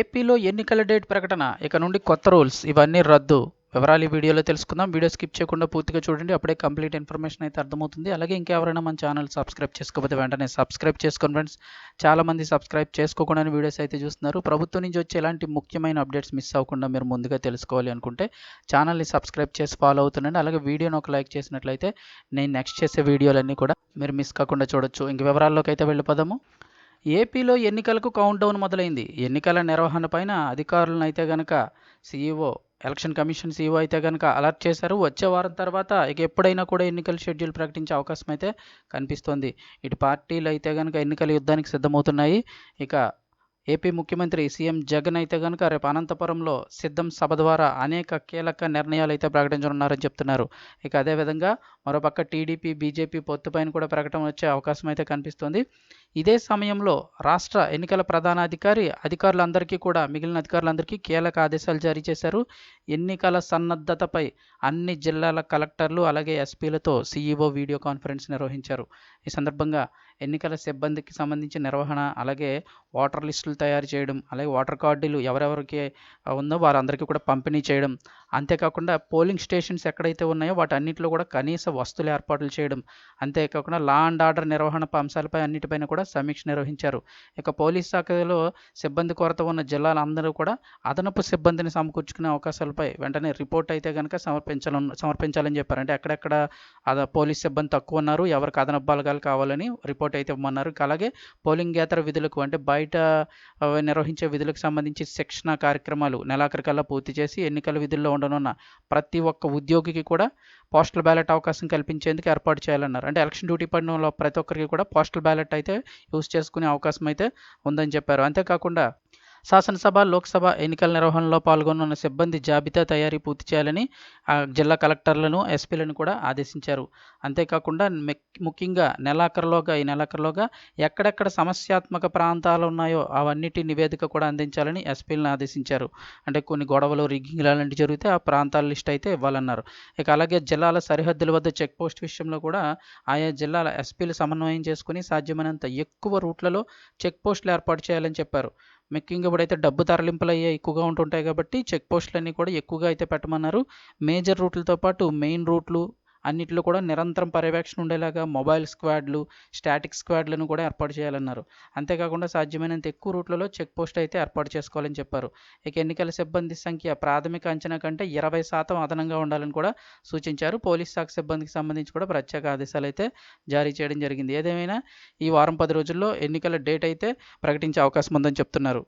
ఏపీలో ఎన్నికల డేట్ ప్రకటన, ఇక నుండి కొత్త రూల్స్, ఇవన్నీ రద్దు. వివరాలు ఈ వీడియోలో తెలుసుకుందాం. వీడియో స్కిప్ చేయకుండా పూర్తిగా చూడండి, అప్పుడే కంప్లీట్ ఇన్ఫర్మేషన్ అయితే అర్థమవుతుంది. అలాగే ఇంకెవరైనా మన ఛానల్ సబ్స్క్రైబ్ చేసుకోకపోతే వెంటనే సబ్స్క్రైబ్ చేసుకోండి ఫ్రెండ్స్. చాలామంది సబ్స్క్రైబ్ చేసుకోకుండానే వీడియోస్ అయితే చూస్తున్నారు. ప్రభుత్వం నుంచి వచ్చే ఎలాంటి ముఖ్యమైన అప్డేట్స్ మిస్ అవ్వకుండా మీరు ముందుగా తెలుసుకోవాలి అనుకుంటే ఛానల్ని సబ్స్క్రైబ్ చేసి ఫాలో అవుతుండండి. అలాగే వీడియోని ఒక లైక్ చేసినట్లయితే నేను నెక్స్ట్ చేసే వీడియోలన్నీ కూడా మీరు మిస్ కాకుండా చూడొచ్చు. ఇంక వివరాల్లోకి అయితే వెళ్ళిపోదాము. ఏపీలో ఎన్నికలకు కౌంట్డౌన్ మొదలైంది. ఎన్నికల నిర్వహణ పైన అధికారులను అయితే గనక సీఈఓ, ఎలక్షన్ కమిషన్ సీఈఓ అయితే గనక అలర్ట్ చేశారు. వచ్చే వారం తర్వాత ఇక ఎప్పుడైనా కూడా ఎన్నికల షెడ్యూల్ ప్రకటించే అవకాశం అయితే కనిపిస్తోంది. ఇటు పార్టీలు అయితే గనక ఎన్నికల యుద్ధానికి సిద్ధమవుతున్నాయి. ఇక ఏపీ ముఖ్యమంత్రి సీఎం జగన్ అయితే కనుక రేపు అనంతపురంలో సిద్ధం సభ ద్వారా అనేక కీలక నిర్ణయాలు అయితే ప్రకటించనున్నారని చెప్తున్నారు. ఇక అదేవిధంగా మరోపక్క టీడీపీ, బీజేపీ పొత్తుపైన కూడా ప్రకటన వచ్చే అవకాశం అయితే కనిపిస్తోంది. ఇదే సమయంలో రాష్ట్ర ఎన్నికల ప్రధానాధికారి మిగిలిన అధికారులందరికీ కీలక ఆదేశాలు జారీ చేశారు. ఎన్నికల సన్నద్ధతపై అన్ని జిల్లాల కలెక్టర్లు అలాగే ఎస్పీలతో సీఈఓ వీడియో కాన్ఫరెన్స్ నిర్వహించారు. ఈ సందర్భంగా ఎన్నికల సిబ్బందికి సంబంధించి నిర్వహణ, అలాగే ఓటర్ లిస్టులు తయారు చేయడం, అలాగే ఓటర్ కార్డులు ఎవరెవరికి ఉందో వారందరికీ కూడా పంపిణీ చేయడం, అంతేకాకుండా పోలింగ్ స్టేషన్స్ ఎక్కడైతే ఉన్నాయో వాటన్నిటిలో కూడా కనీస వస్తువుల ఏర్పాట్లు చేయడం, అంతేకాకుండా లా అండ్ ఆర్డర్ నిర్వహణ అంశాలపై అన్నిటిపైన కూడా సమీక్ష నిర్వహించారు. ఇక పోలీస్ శాఖలో సిబ్బంది కొరత ఉన్న జిల్లాలందరూ కూడా అదనపు సిబ్బందిని సమకూర్చుకునే అవకాశాలపై వెంటనే రిపోర్ట్ అయితే కనుక సమర్పించాలని చెప్పారు. అంటే ఎక్కడెక్కడ పోలీస్ సిబ్బంది తక్కువ ఉన్నారు, ఎవరికి అదనపు బలగాలు కావాలని రిపోర్ట్ అయితే ఇవ్వమన్నారు. అలాగే పోలింగేతర విధులకు అంటే బయట నిర్వహించే విధులకు సంబంధించి శిక్షణ కార్యక్రమాలు నెలాఖరికల్లా పూర్తి చేసి ఎన్నికల విధుల్లో ఉండనున్న ప్రతి ఒక్క ఉద్యోగికి కూడా పోస్టల్ బ్యాలెట్ అవకాశం కల్పించేందుకు ఏర్పాటు చేయాలన్నారు. అంటే ఎలక్షన్ డ్యూటీ పడిన ప్రతి ఒక్కరికి కూడా పోస్టల్ బ్యాలెట్ అయితే యూజ్ చేసుకునే అవకాశం అయితే ఉందని చెప్పారు. అంతేకాకుండా శాసనసభ, లోక్సభ ఎన్నికల నిర్వహణలో పాల్గొన్న సిబ్బంది జాబితా తయారీ పూర్తి చేయాలని జిల్లా కలెక్టర్లను, ఎస్పీలను కూడా ఆదేశించారు. అంతేకాకుండా ముఖ్యంగా ఈ నెలాఖరులోగా ఎక్కడెక్కడ సమస్యాత్మక ప్రాంతాలు ఉన్నాయో అవన్నిటి నివేదిక కూడా అందించాలని ఎస్పీలను ఆదేశించారు. అంటే కొన్ని గొడవలు, రిగ్గింగ్ లాంటివి జరిగితే ఆ ప్రాంతాల లిస్ట్ అయితే ఇవ్వాలన్నారు. ఇక అలాగే జిల్లాల సరిహద్దుల వద్ద చెక్ పోస్ట్ విషయంలో కూడా ఆయా జిల్లాల ఎస్పీలు సమన్వయం చేసుకుని సాధ్యమైనంత ఎక్కువ రూట్లలో చెక్ పోస్టులు ఏర్పాటు చేయాలని చెప్పారు. ముఖ్యంగా ఇప్పుడైతే డబ్బు తరలింపులు అయ్యే ఎక్కువగా ఉంటుంటాయి కాబట్టి చెక్ పోస్టులన్నీ కూడా ఎక్కువగా అయితే పెట్టమన్నారు. మేజర్ రూట్లతో పాటు మెయిన్ రూట్లు అన్నిటిలో కూడా నిరంతరం పర్యవేక్షణ ఉండేలాగా మొబైల్ స్క్వాడ్లు, స్టాటిక్ స్క్వాడ్లను కూడా ఏర్పాటు చేయాలన్నారు. అంతేకాకుండా సాధ్యమైనంత ఎక్కువ రూట్లలో చెక్ పోస్ట్ అయితే ఏర్పాటు చేసుకోవాలని చెప్పారు. ఇక ఎన్నికల సిబ్బంది సంఖ్య ప్రాథమిక అంచనా కంటే 20% అదనంగా ఉండాలని కూడా సూచించారు. పోలీస్ శాఖ సిబ్బందికి సంబంధించి కూడా ప్రత్యేక ఆదేశాలు అయితే జారీ చేయడం జరిగింది. ఏదేమైనా ఈ వారం 10 రోజుల్లో ఎన్నికల డేట్ అయితే ప్రకటించే అవకాశం ఉందని చెప్తున్నారు.